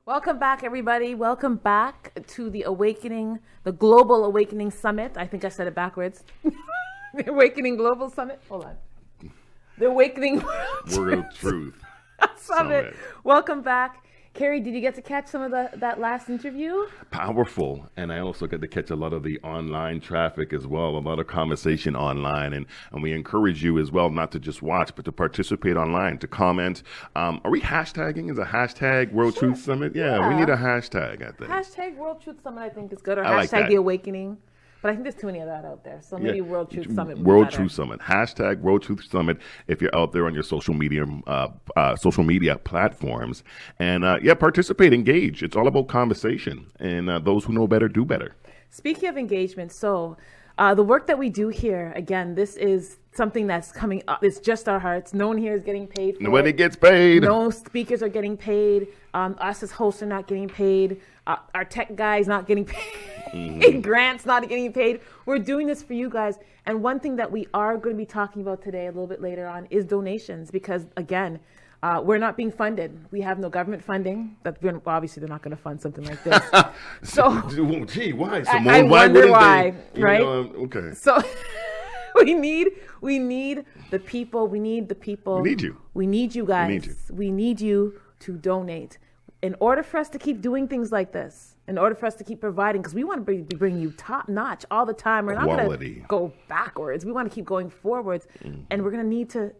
Welcome back, everybody. Welcome back to the Awakening, the Global Awakening Summit. I think I said it backwards. The Awakening Global Summit. Hold on. The Awakening Word of Truth Summit. Welcome back. Carrie, did you get to catch some of that last interview? Powerful. And I also get to catch a lot of the online traffic as well, a lot of conversation online. And we encourage you as well not to just watch, but to participate online, to comment. Are we hashtagging? Is a hashtag World Truth Summit? Yeah, we need a hashtag, I think. Hashtag World Truth Summit, I think, is good. Or I like hashtag that. The Awakening. But I think there's too many of that out there. So maybe World Truth Summit would be World better. Truth Summit. Hashtag World Truth Summit if you're out there on your social media platforms. And participate, engage. It's all about conversation. And those who know better do better. Speaking of engagement, so the work that we do here, again, this is something that's coming up. It's just our hearts. No one here is getting paid for Nobody it. gets paid. No speakers are getting paid. Us as hosts are not getting paid. Our tech guys not getting paid. Grants not getting paid. We're doing this for you guys. And one thing that we are going to be talking about today a little bit later on is donations, because again, we're not being funded. We have no government funding. Obviously, they're not going to fund something like this. So, gee, why? Simone, I wonder wouldn't why, they? right? Okay. So we need the people. We need the people. We need you. We need you guys. We need you. We need you to donate in order for us to keep doing things like this. In order for us to keep providing, because we want to be bringing you top notch all the time. We're not going to go backwards. We want to keep going forwards, and we're going to need to.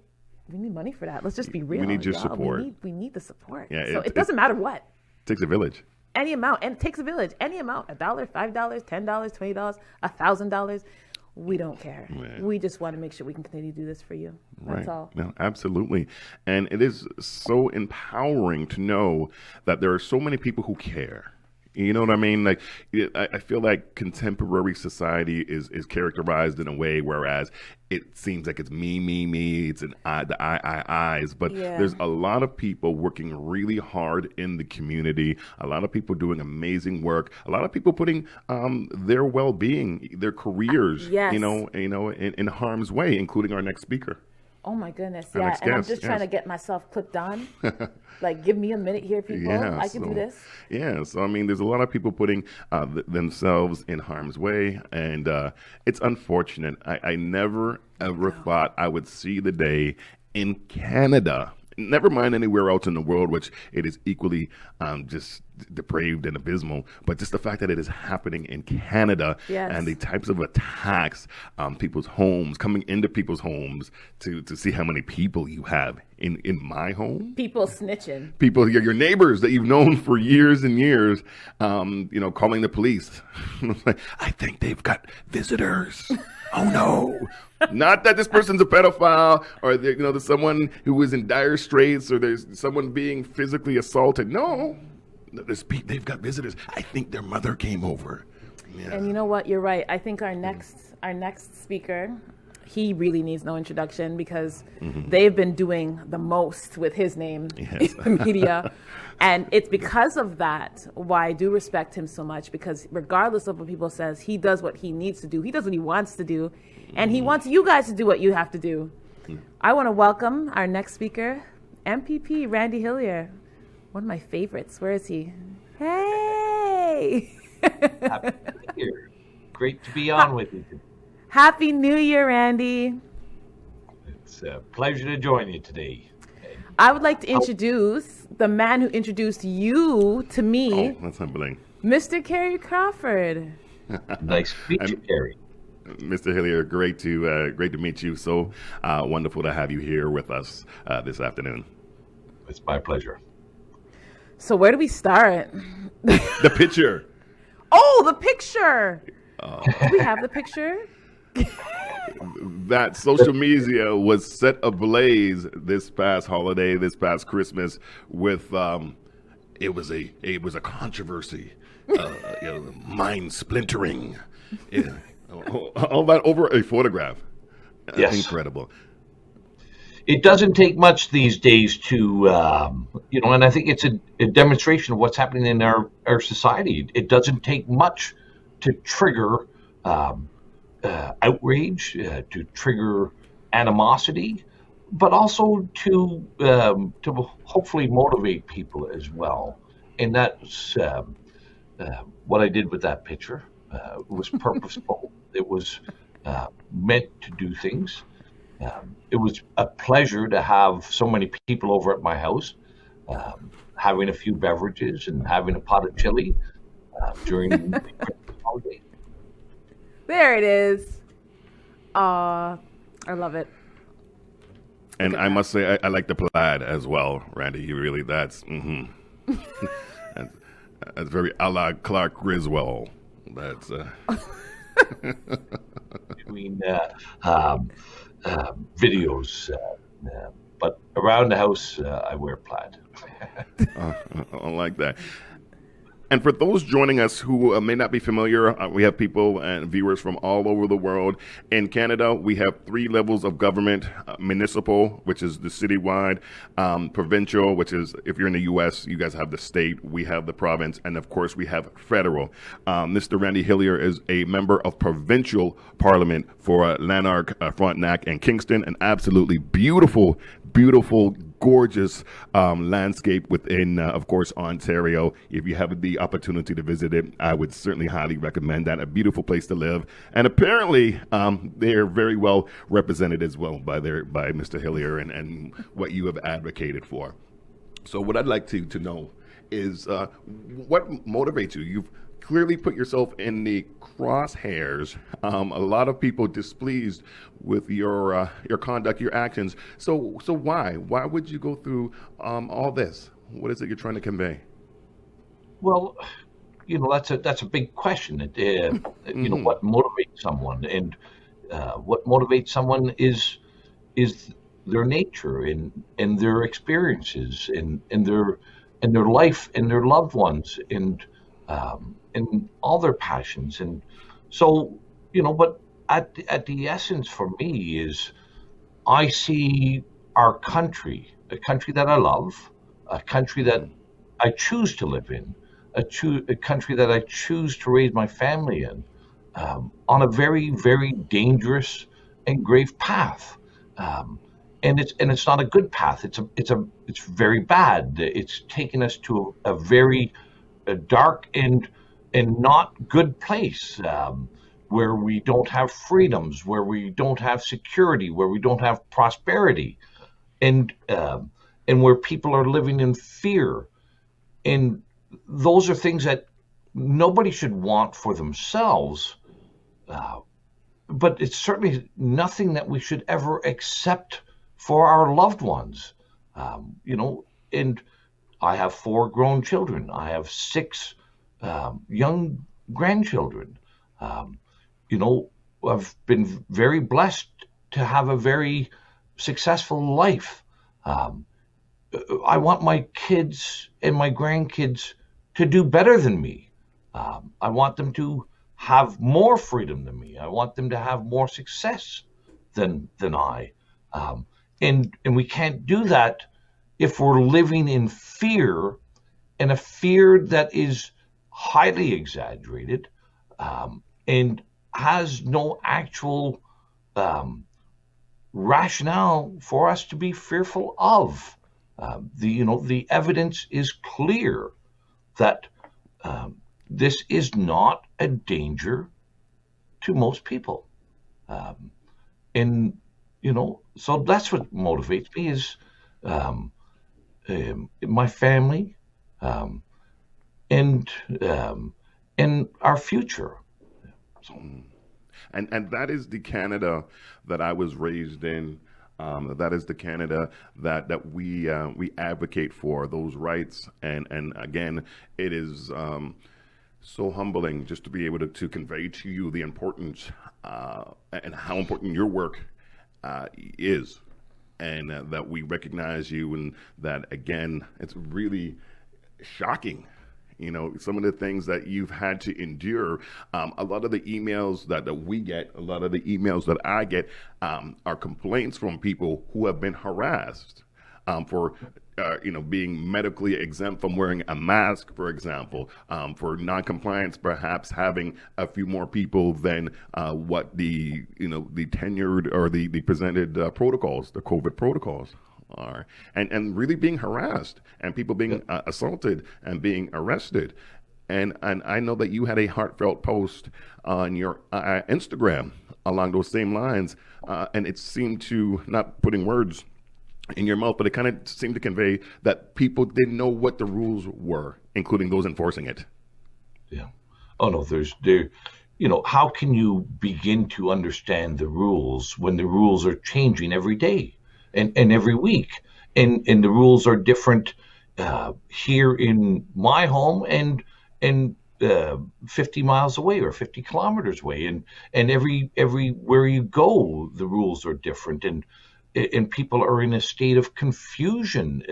We need money for that. Let's just be real. We need your support. We need the support. Yeah, so it doesn't matter what. Takes a village. Any amount, and it takes a village. Any amount, $1, $5, $10, $20, $1,000. We don't care. Yeah. We just want to make sure we can continue to do this for you. That's all. No, absolutely. And it is so empowering to know that there are so many people who care. You know what I mean? Like, I feel like contemporary society is characterized in a way, whereas it seems like it's me. It's the I's. But there's a lot of people working really hard in the community. A lot of people doing amazing work. A lot of people putting their well-being, their careers, in harm's way, including our next speaker. Oh my goodness, Our next and I'm guest, just trying to get myself clipped on. Like, give me a minute here, people. I can do this. Yeah, so I mean, there's a lot of people putting themselves in harm's way, and it's unfortunate. I never, ever thought I would see the day in Canada, never mind anywhere else in the world, which it is equally just depraved and abysmal, but just the fact that it is happening in Canada and the types of attacks on people's homes, coming into people's homes to see how many people you have in my home. People snitching. People, your neighbors that you've known for years and years, calling the police. I think they've got visitors. Oh no. Not that this person's a pedophile or there's someone who is in dire straits or there's someone being physically assaulted. No. They've got visitors. I think their mother came over. Yeah. And you know what? You're right. I think our next speaker, he really needs no introduction because they've been doing the most with his name in the media. And it's because of that why I do respect him so much, because regardless of what people says, he does what he needs to do. He does what he wants to do. And he wants you guys to do what you have to do. I want to welcome our next speaker, MPP Randy Hillier. One of my favorites. Where is he? Hey! Happy New Year. Great to be on with you. Happy New Year, Randy. It's a pleasure to join you today. I would like to introduce the man who introduced you to me. Oh, that's humbling. Mr. Kerry Crawford. Nice to meet you, Kerry. Mr. Hillier, great to meet you. So wonderful to have you here with us this afternoon. It's my pleasure. So where do we start? The picture. Oh, the picture. Do we have the picture? That social media was set ablaze this past holiday, this past Christmas, with it was a controversy, mind splintering, all that over a photograph. Yes. Incredible. It doesn't take much these days to, and I think it's a demonstration of what's happening in our society. It doesn't take much to trigger outrage, to trigger animosity, but also to hopefully motivate people as well. And that's what I did with that picture. It was purposeful. It was meant to do things. It was a pleasure to have so many people over at my house, having a few beverages and having a pot of chili during the Christmas holiday. There it is. I love it. And I must say, I like the plaid as well, Randy. You really, that's that's very a la Clark Griswold. That's between videos, but around the house, I wear plaid. I like that. And for those joining us who may not be familiar, we have people and viewers from all over the world. In Canada, we have 3 levels of government: municipal, which is the citywide; provincial, which is, if you're in the U.S., you guys have the state, we have the province, and of course we have federal. Mr. Randy Hillier is a member of provincial parliament for Lanark, Frontenac, and Kingston. An absolutely beautiful, gorgeous landscape within, of course, Ontario. If you have the opportunity to visit it, I would certainly highly recommend that. A beautiful place to live, and apparently they are very well represented as well by Mr. Hillier and what you have advocated for. So what I'd like to know is what motivates you. You've clearly put yourself in the crosshairs. A lot of people displeased with your conduct, your actions. So why would you go through all this? What is it you're trying to convey? Well, that's a big question. What motivates someone, and what motivates someone is their nature and their experiences and their life and their loved ones and all their passions. And so, but at the essence for me is I see our country, a country that I love, a country that I choose to live in, a country that I choose to raise my family in, on a very, very dangerous and grave path. And it's not a good path. It's very bad. It's taken us to a very dark and not good place, where we don't have freedoms, where we don't have security, where we don't have prosperity, and where people are living in fear. And those are things that nobody should want for themselves, but it's certainly nothing that we should ever accept for our loved ones. And I have 4 grown children. I have 6 young grandchildren. I've been very blessed to have a very successful life. I want my kids and my grandkids to do better than me. I want them to have more freedom than me. I want them to have more success than I. And we can't do that if we're living in fear, and a fear that is highly exaggerated, and has no actual rationale for us to be fearful of. The evidence is clear that this is not a danger to most people, and so that's what motivates me is my family, and our future. So. And that is the Canada that I was raised in. That is the Canada that we advocate for, those rights. And again, it is so humbling just to be able to convey to you the importance and how important your work is, and that we recognize you, and that, again, it's really shocking. Some of the things that you've had to endure. A lot of the emails that we get, a lot of the emails that I get, are complaints from people who have been harassed for being medically exempt from wearing a mask, for example, for non-compliance, perhaps having a few more people than what the tenured or the presented protocols, the COVID protocols. are, and really being harassed, and people being assaulted and being arrested. And I know that you had a heartfelt post on your Instagram along those same lines, and it seemed to, not putting words in your mouth, but it kind of seemed to convey that people didn't know what the rules were, including those enforcing it. Yeah. Oh no, how can you begin to understand the rules when the rules are changing every day and every week, and the rules are different here in my home and 50 miles away or 50 kilometers away, and everywhere you go, the rules are different, and people are in a state of confusion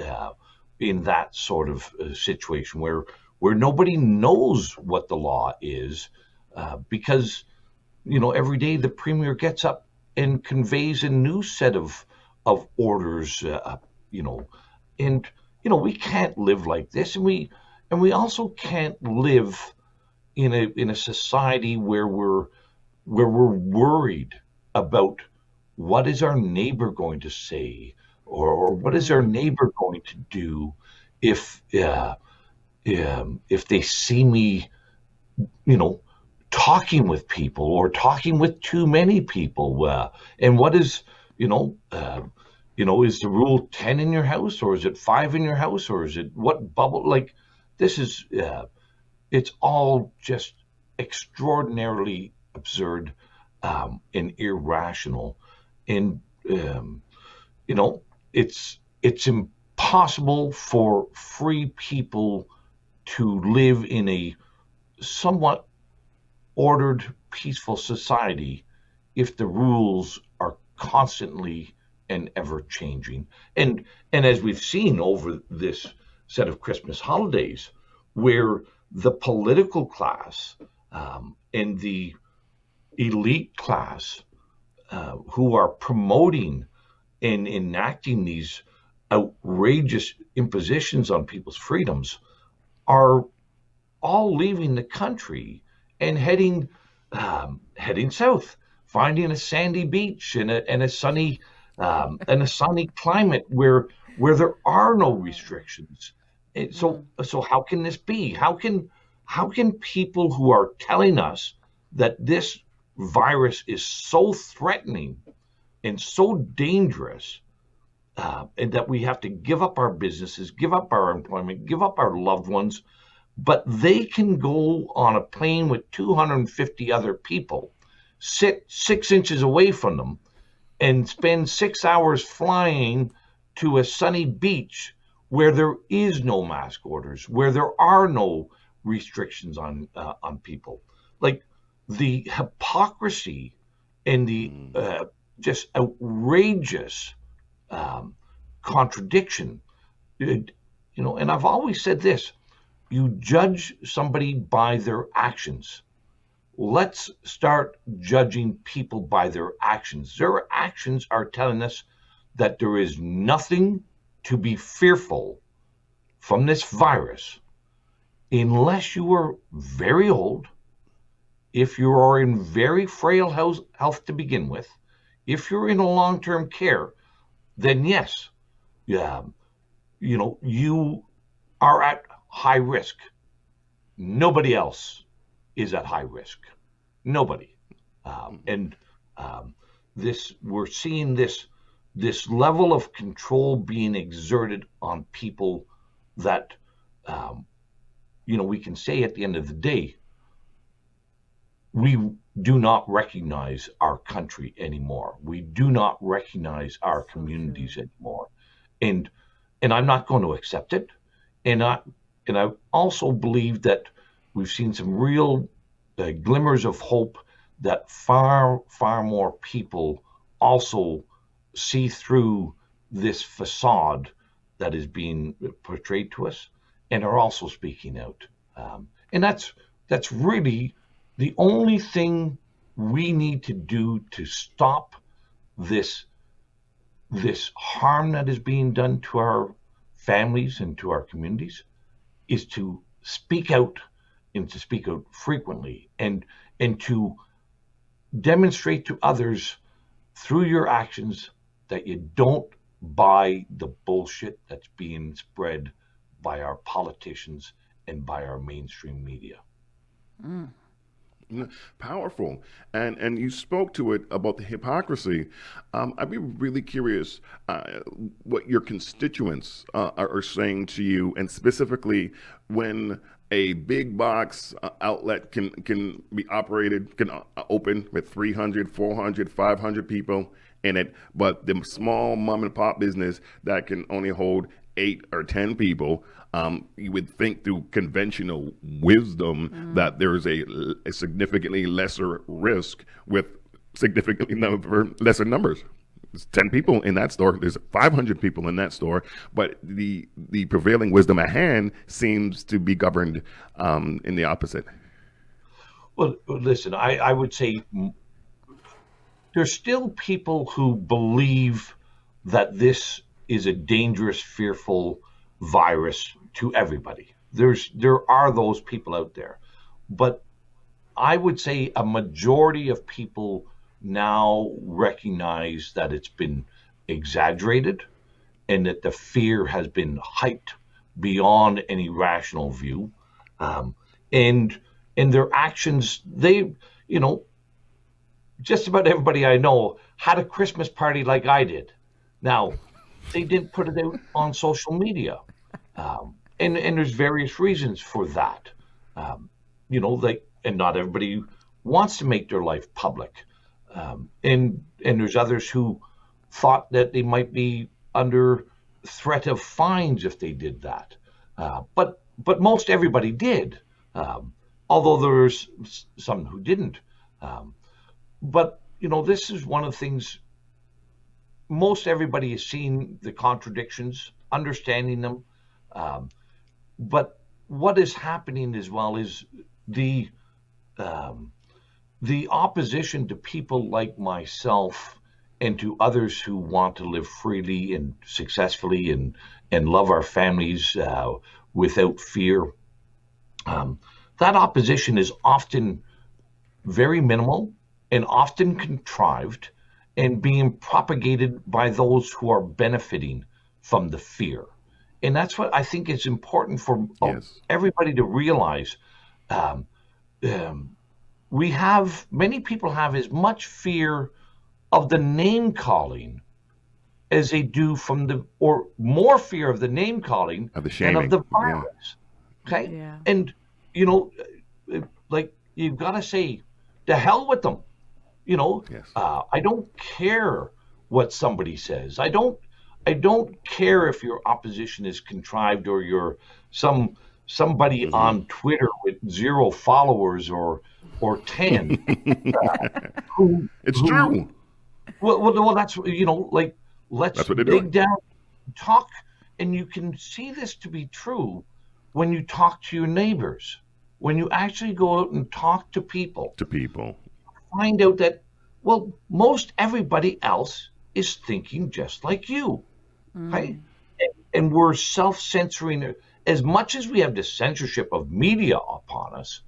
in that sort of situation where nobody knows what the law is, because every day the premier gets up and conveys a new set of orders, and we can't live like this, and we also can't live in a society where we're worried about what is our neighbor going to say, or what is our neighbor going to do if they see me, talking with people or talking with too many people, and what is, is the rule 10 in your house, or is it 5 in your house, or is it what bubble? Like, this is, it's all just extraordinarily absurd and irrational. And, it's impossible for free people to live in a somewhat ordered, peaceful society if the rules are constantly and ever changing. And as we've seen over this set of Christmas holidays, where the political class and the elite class who are promoting and enacting these outrageous impositions on people's freedoms are all leaving the country and heading south, finding a sandy beach and a sunny climate where there are no restrictions. So how can this be? How can people who are telling us that this virus is so threatening and so dangerous, and that we have to give up our businesses, give up our employment, give up our loved ones, but they can go on a plane with 250 other people, sit 6 inches away from them, and spend 6 hours flying to a sunny beach where there is no mask orders, where there are no restrictions on people? Like, the hypocrisy and the just outrageous contradiction, and I've always said this: you judge somebody by their actions. Let's start judging people by their actions. Their actions are telling us that there is nothing to be fearful from this virus unless you are very old, if you are in very frail health to begin with, if you're in a long-term care, then yes, you are at high risk. Nobody else is at high risk. Nobody. We're seeing this level of control being exerted on people that, we can say at the end of the day, we do not recognize our country anymore. We do not recognize our communities anymore. And I'm not going to accept it. And I also believe that we've seen some real glimmers of hope that far, far more people also see through this facade that is being portrayed to us and are also speaking out. And that's really the only thing we need to do to stop this harm that is being done to our families and to our communities, is to speak out, and to speak out frequently, and to demonstrate to others through your actions that you don't by the bullshit that's being spread by our politicians and by our mainstream media. Powerful. And you spoke to it about the hypocrisy. I'd be really curious what your constituents are saying to you, and specifically when a big box outlet can be operated, can open with 300, 400, 500 people in it, but the small mom and pop business that can only hold 8 or 10 people, you would think through conventional wisdom that there's a significantly lesser risk with significantly lesser numbers. There's 10 people in that store. There's 500 people in that store. But the prevailing wisdom at hand seems to be governed in the opposite. Well, listen, I would say there's still people who believe that this is a dangerous, fearful virus to everybody. There are those people out there. But I would say a majority of people now recognize that it's been exaggerated and that the fear has been hyped beyond any rational view. And their actions, just about everybody I know had a Christmas party like I did. Now, they didn't put it out on social media. And there's various reasons for that. And not everybody wants to make their life public. And there's others who thought that they might be under threat of fines if they did that. But most everybody did, although there's some who didn't. But this is one of the things. Most everybody has seen the contradictions, understanding them. But what is happening as well is the opposition to people like myself and to others who want to live freely and successfully and love our families without fear. That opposition is often very minimal and often contrived and being propagated by those who are benefiting from the fear. And that's what I think is important for everybody to realize. Many people have as much fear of the name calling as they do or more fear of the name calling than of the virus. Yeah. Okay. Yeah. And, you've got to say, to hell with them. I don't care what somebody says. I don't care if your opposition is contrived or you're somebody on Twitter with 0 followers or 10. It's true. Well, that's let's dig down, talk, and you can see this to be true when you talk to your neighbors, when you actually go out and talk to people. Find out that, most everybody else is thinking just like you, right? And we're self-censoring. As much as we have the censorship of media upon us,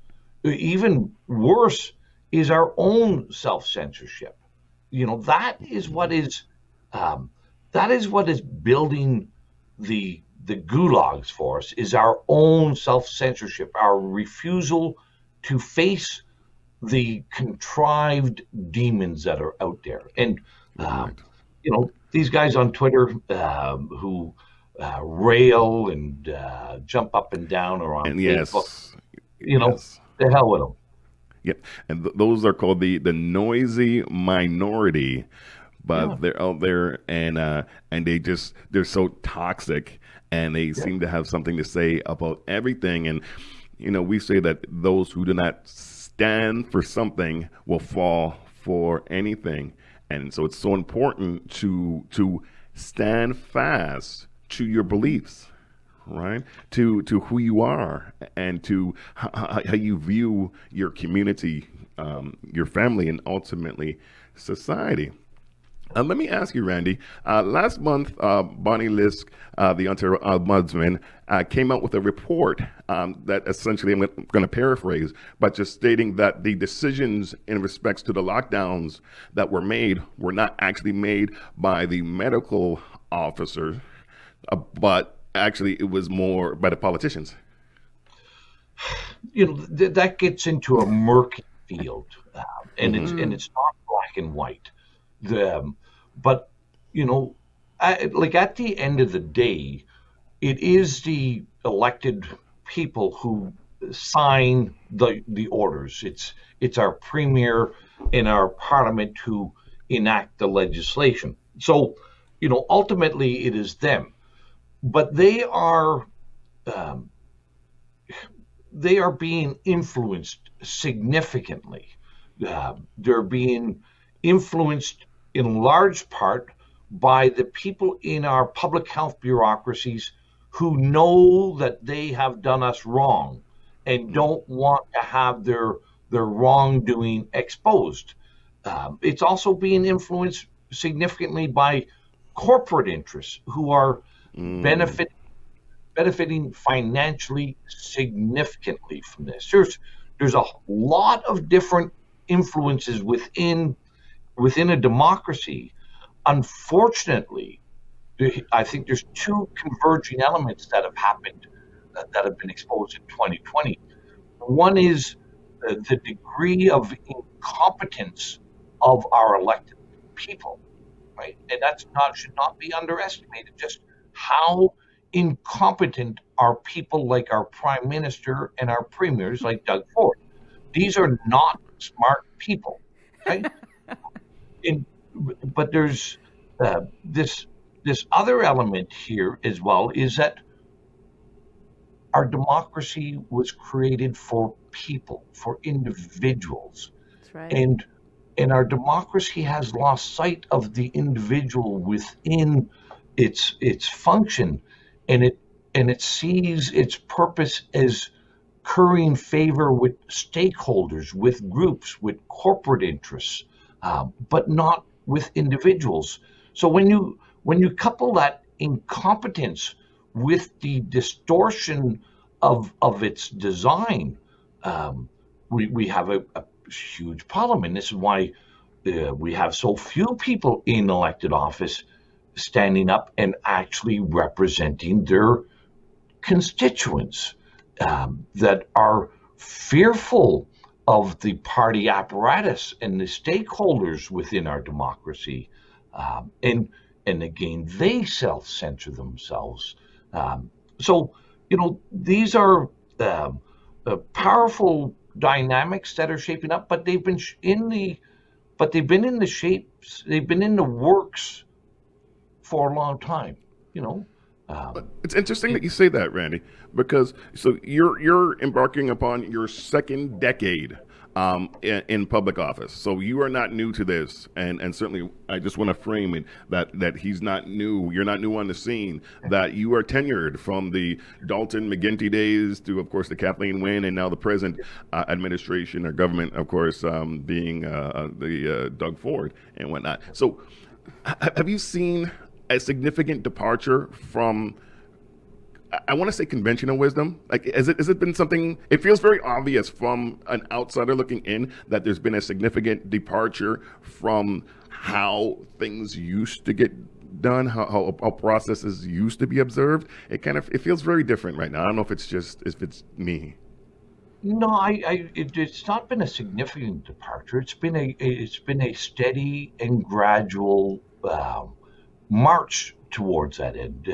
even worse is our own self-censorship. That is what is building the gulags for us, is our own self-censorship, our refusal to face the contrived demons that are out there. And, these guys on Twitter who rail and jump up and down or on Facebook, the hell with them. Yep. And those are called the noisy minority, but they're out there and they're so toxic and they seem to have something to say about everything. And, we say that those who do not stand for something will fall for anything. And so it's so important to stand fast to your beliefs, right? To who you are and to how you view your community, your family, and ultimately society. Let me ask you, Randy. Last month, Bonnie Lisk, the Ontario Ombudsman, came out with a report that essentially, I'm going to paraphrase, but just stating that the decisions in respects to the lockdowns that were made were not actually made by the medical officers, but actually it was more by the politicians. That gets into a murky field, and it's not black and white. But like at the end of the day, it is the elected people who sign the orders. It's our premier and our parliament who enact the legislation. So, ultimately it is them, but they are being influenced significantly. They're being influenced in large part by the people in our public health bureaucracies who know that they have done us wrong and don't want to have their wrongdoing exposed. It's also being influenced significantly by corporate interests who are benefiting financially significantly from this. There's a lot of different influences within a democracy. Unfortunately, I think there's two converging elements that have happened that have been exposed in 2020. One is the degree of incompetence of our elected people, right? And should not be underestimated. Just how incompetent are people like our prime minister and our premiers like Doug Ford. These are not smart people, right? But there's this other element here as well, is that our democracy was created for people, for individuals. That's right. And our democracy has lost sight of the individual within its function, and it sees its purpose as currying favor with stakeholders, with groups, with corporate interests, but not with individuals. So when you couple that incompetence with the distortion of its design, we have a huge problem, and this is why we have so few people in elected office standing up and actually representing their constituents that are fearful of the party apparatus and the stakeholders within our democracy, and again they self-censor themselves. So these are powerful dynamics that are shaping up, but they've been in the works for a long time. It's interesting that you say that, Randy, because so you're embarking upon your second decade in public office. So you are not new to this, and certainly I just want to frame it that he's not new. You're not new on the scene. That you are tenured from the Dalton McGuinty days to, of course, the Kathleen Wynne, and now the present administration or government, of course, being the Doug Ford and whatnot. So have you seen a significant departure from, I want to say, conventional wisdom? Like, has it been something? It feels very obvious from an outsider looking in that there's been a significant departure from how things used to get done, how processes used to be observed. It feels very different right now. I don't know if it's me. No, it's not been a significant departure. It's been a steady and gradual march towards that end.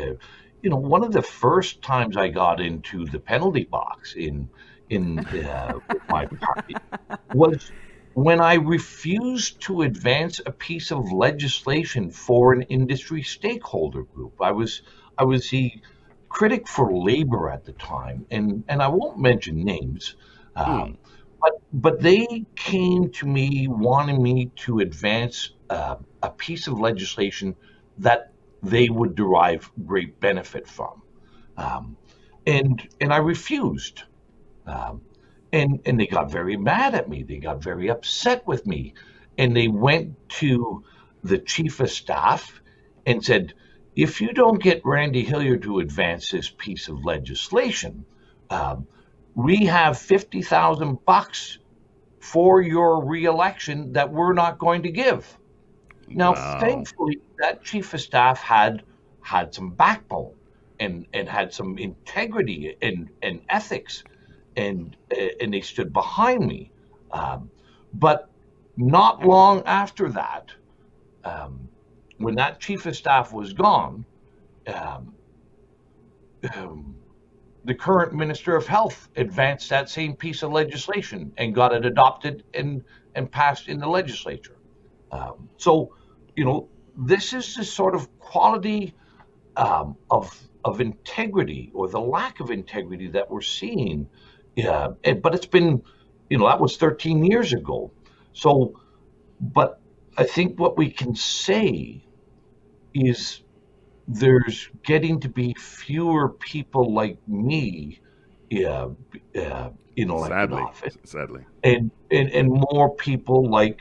One of the first times I got into the penalty box in my party was when I refused to advance a piece of legislation for an industry stakeholder group. I was the critic for labor at the time, and I won't mention names, but they came to me wanting me to advance a piece of legislation that they would derive great benefit from, and I refused, and they got very mad at me. They got very upset with me, and they went to the chief of staff and said, "If you don't get Randy Hillier to advance this piece of legislation, we have $50,000 for your reelection that we're not going to give." Now, thankfully, that chief of staff had had some backbone and had some integrity and ethics, and they stood behind me. But not long after that, when that chief of staff was gone, the current Minister of Health advanced that same piece of legislation and got it adopted and passed in the legislature. So, this is the sort of quality of integrity, or the lack of integrity, that we're seeing. But it's been, that was 13 years ago. So, but I think what we can say is there's getting to be fewer people like me in elected office. Sadly. And more people like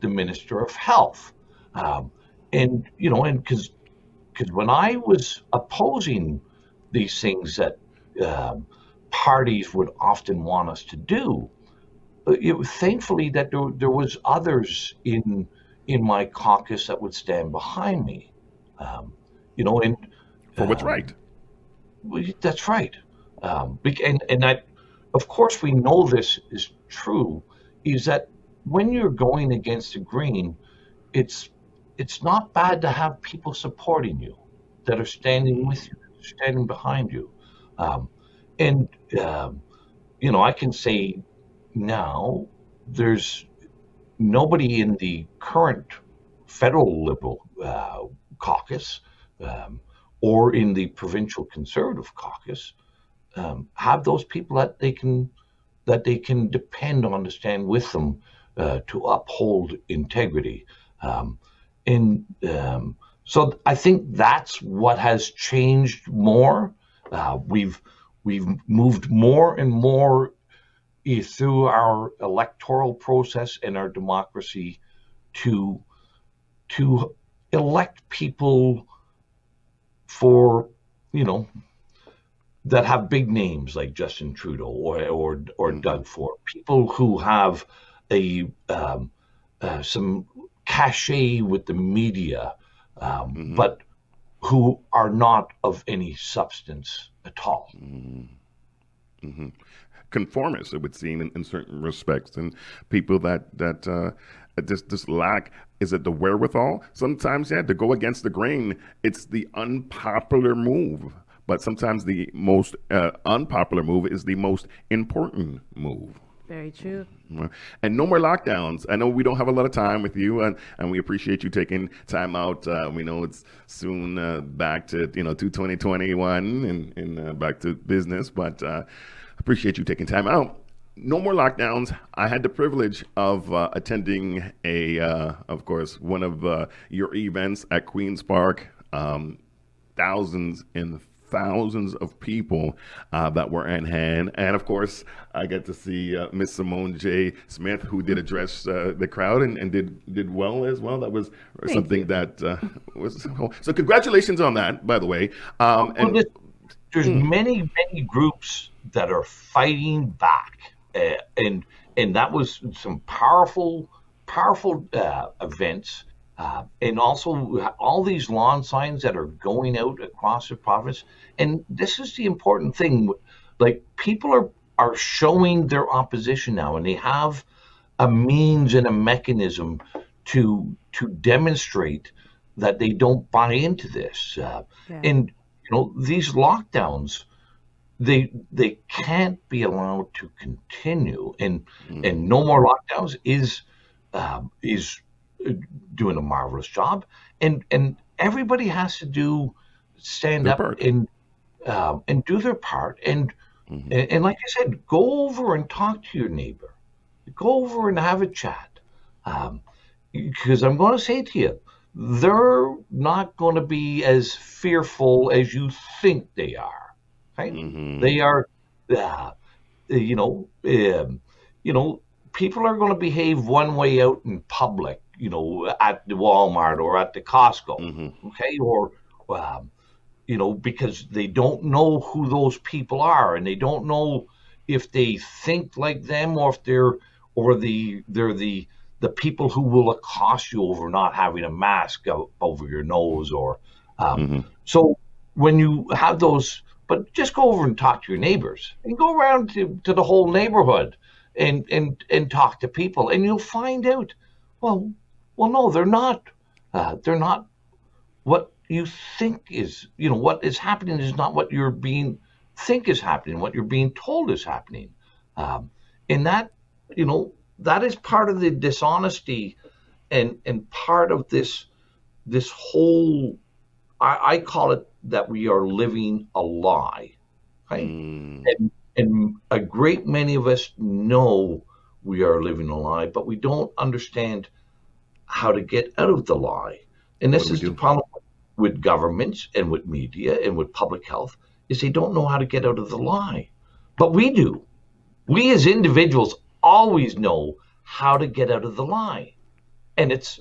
the Minister of Health. And because when I was opposing these things that parties would often want us to do, it was thankfully that there was others in my caucus that would stand behind me. And for what's right. That's right. And that, of course, we know this is true, is that when you're going against the grain, it's not bad to have people supporting you, that are standing with you, standing behind you. I can say now there's nobody in the current federal Liberal caucus or in the provincial Conservative caucus have those people that they can depend on to stand with them to uphold integrity. So I think that's what has changed more. We've moved more and more through our electoral process and our democracy to elect people for, that have big names like Justin Trudeau or Doug Ford, people who have some cachet with the media, but who are not of any substance at all. Conformists, it would seem, in certain respects, and people that just lack, is it the wherewithal? Sometimes, to go against the grain, it's the unpopular move. But sometimes the most unpopular move is the most important move. Very true. And no more lockdowns. I know we don't have a lot of time with you, and we appreciate you taking time out. We know it's soon back to 2021 and back to business, but appreciate you taking time out. No more lockdowns. I had the privilege of attending of course, one of your events at Queen's Park. Thousands and thousands of people that were in hand. And of course, I get to see Miss Simone J. Smith, who did address the crowd and did well as well. That was something that was... So congratulations on that, by the way. There's many groups that are fighting back. And that was some powerful events. And also all these lawn signs that are going out across the province. And this is the important thing. Like, people are showing their opposition now, and they have a means and a mechanism to demonstrate that they don't buy into this. And, these lockdowns, they can't be allowed to continue. And no more lockdowns is doing a marvelous job, and everybody has to stand up and do their part, and like I said, go over and talk to your neighbor, go over and have a chat, because I'm going to say to you, they're not going to be as fearful as you think they are. Right? They are, people are going to behave one way out in public, at the Walmart or at the Costco, okay? Or, because they don't know who those people are, and they don't know if they think like them, or if they're the people who will accost you over not having a mask over your nose, or So when you have those, but just go over and talk to your neighbors and go around to the whole neighborhood and talk to people, and you'll find out, well, no, they're not. They're not what you think is, what is happening is not what you're think is happening, what you're being told is happening. And that, that is part of the dishonesty and part of this whole, I call it that we are living a lie, right? And a great many of us know we are living a lie, but we don't understand how to get out of the lie. And this is the problem with governments and with media and with public health, is they don't know how to get out of the lie. But we do. We as individuals always know how to get out of the lie. And it's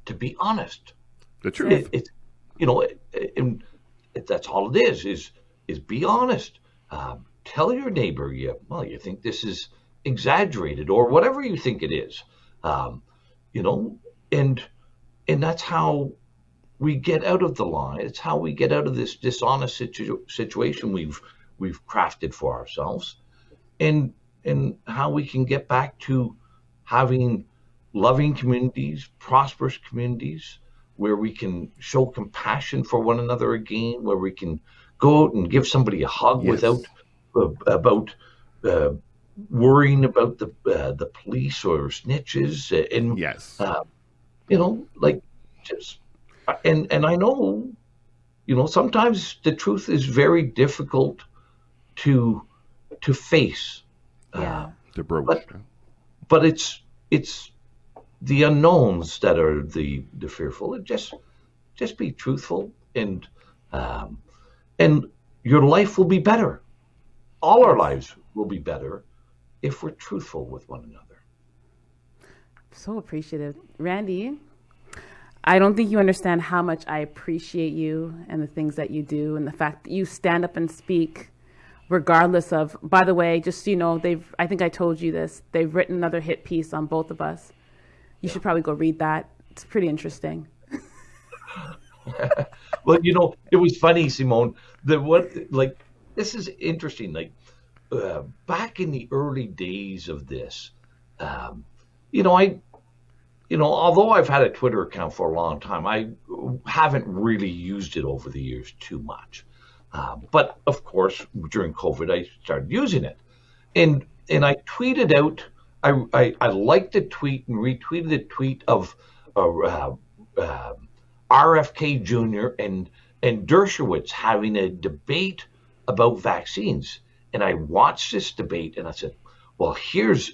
to be honest. The truth. That's all it is be honest. Tell your neighbor, you think this is exaggerated or whatever you think it is. And that's how we get out of the lie. It's how we get out of this dishonest situation we've crafted for ourselves, and how we can get back to having loving communities, prosperous communities, where we can show compassion for one another again, where we can go out and give somebody a hug without worrying about the police or snitches. And and I know, sometimes the truth is very difficult to face. To broach. But it's the unknowns that are the fearful. Just be truthful, and your life will be better. All our lives will be better if we're truthful with one another. So appreciative. Randy, I don't think you understand how much I appreciate you and the things that you do, and the fact that you stand up and speak regardless of, by the way, just so you know, I think I told you this, they've written another hit piece on both of us. You should probably go read that. It's pretty interesting. Well, it was funny, Simone. This is interesting. Back in the early days of this, although I've had a Twitter account for a long time, I haven't really used it over the years too much. But of course, during COVID, I started using it, and I tweeted out. I liked the tweet and retweeted the tweet of RFK Jr. and Dershowitz having a debate about vaccines. And I watched this debate and I said, well, here's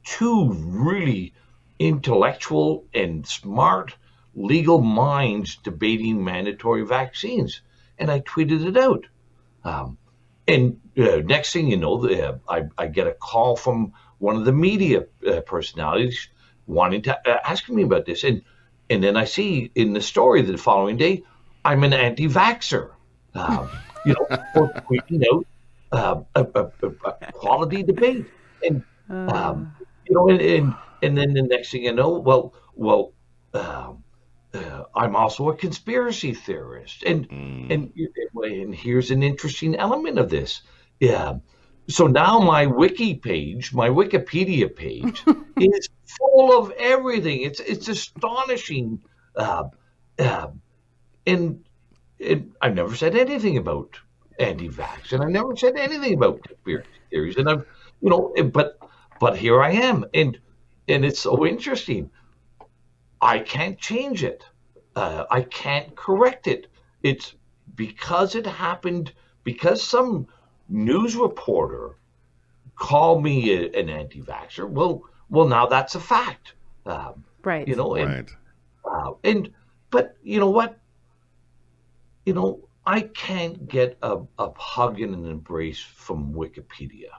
two really intellectual and smart legal minds debating mandatory vaccines. And I tweeted it out. And next thing you know, I get a call from one of the media personalities wanting to ask me about this. And then I see in the story the following day, I'm an anti-vaxxer, for tweeting out a quality debate. And, and then the next thing you know, I'm also a conspiracy theorist. And here's an interesting element of this. So now my Wikipedia page is full of everything. It's astonishing. And I've never said anything about anti-vax, and I never said anything about conspiracy theories. And I've, but here I am, and it's so interesting. I can't change it. I can't correct it. It's because it happened, because some news reporter called me an anti-vaxxer. Well, now that's a fact. Right. But you know what? I can't get a hug and an embrace from Wikipedia.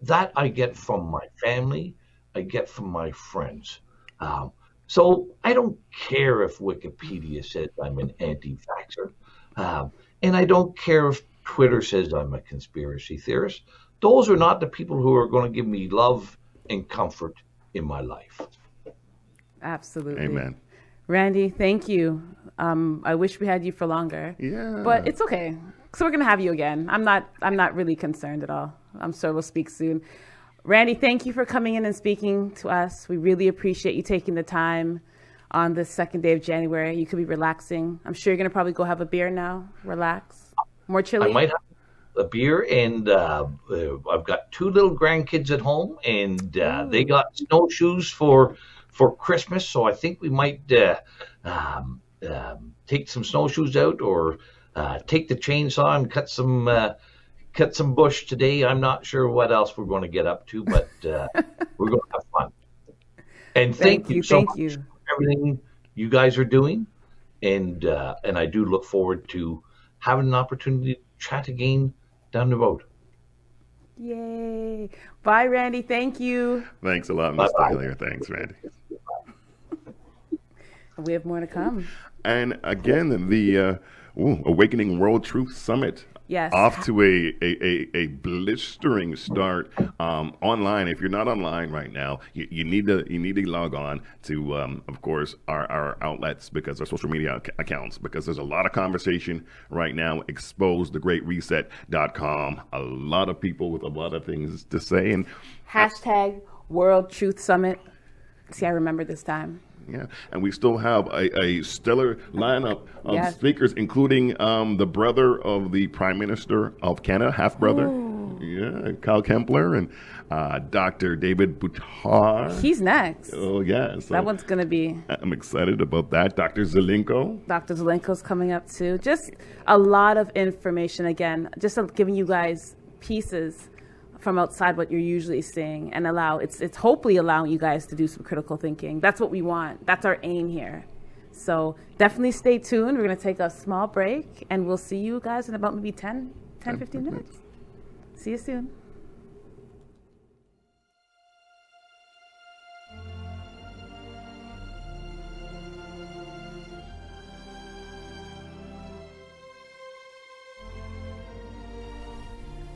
That I get from my family. I get from my friends. So I don't care if Wikipedia says I'm an anti-vaxxer. And I don't care if Twitter says I'm a conspiracy theorist. Those are not the people who are going to give me love and comfort in my life. Absolutely. Amen. Randy, thank you. I wish we had you for longer. Yeah. But it's okay. So we're going to have you again. I'm not really concerned at all. I'm sure we'll speak soon. Randy, thank you for coming in and speaking to us. We really appreciate you taking the time on the second day of January. You could be relaxing. I'm sure you're going to probably go have a beer now. Relax. More chili. I might have a beer, and I've got 2 little grandkids at home, and they got snowshoes for Christmas. So I think we might take some snowshoes out, or take the chainsaw and cut some bush today. I'm not sure what else we're going to get up to, but we're going to have fun. And thank you so much for everything you guys are doing, and I do look forward to having an opportunity to chat again down the road. Yay! Bye, Randy. Thank you. Thanks a lot, Mr. Hillier. Thanks, Randy. We have more to come. And again, the Awakening World Truth Summit. Yes. Off to a blistering start online. If you're not online right now, you need to log on to of course our outlets, because our social media accounts, because there's a lot of conversation right now. ExposeTheGreatReset.com. A lot of people with a lot of things to say, and hashtag World Truth Summit. See, I remember this time. Yeah, and we still have a stellar lineup of speakers, including the brother of the Prime Minister of Canada, half-brother, Kyle Kempler, and Dr. David Buttar. He's next. Oh, yeah. So that one's going to be... I'm excited about that. Dr. Zelenko. Dr. Zelenko's coming up, too. Just a lot of information, again, just giving you guys pieces from outside what you're usually seeing, and it's hopefully allowing you guys to do some critical thinking. That's what we want. That's our aim here. So definitely stay tuned. We're going to take a small break, and we'll see you guys in about maybe 10, 15 minutes. See you soon.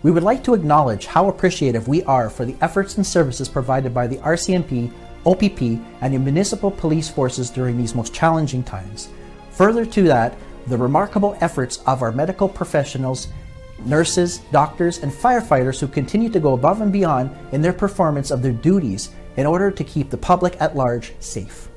We would like to acknowledge how appreciative we are for the efforts and services provided by the RCMP, OPP, and the municipal police forces during these most challenging times. Further to that, the remarkable efforts of our medical professionals, nurses, doctors, and firefighters who continue to go above and beyond in their performance of their duties in order to keep the public at large safe.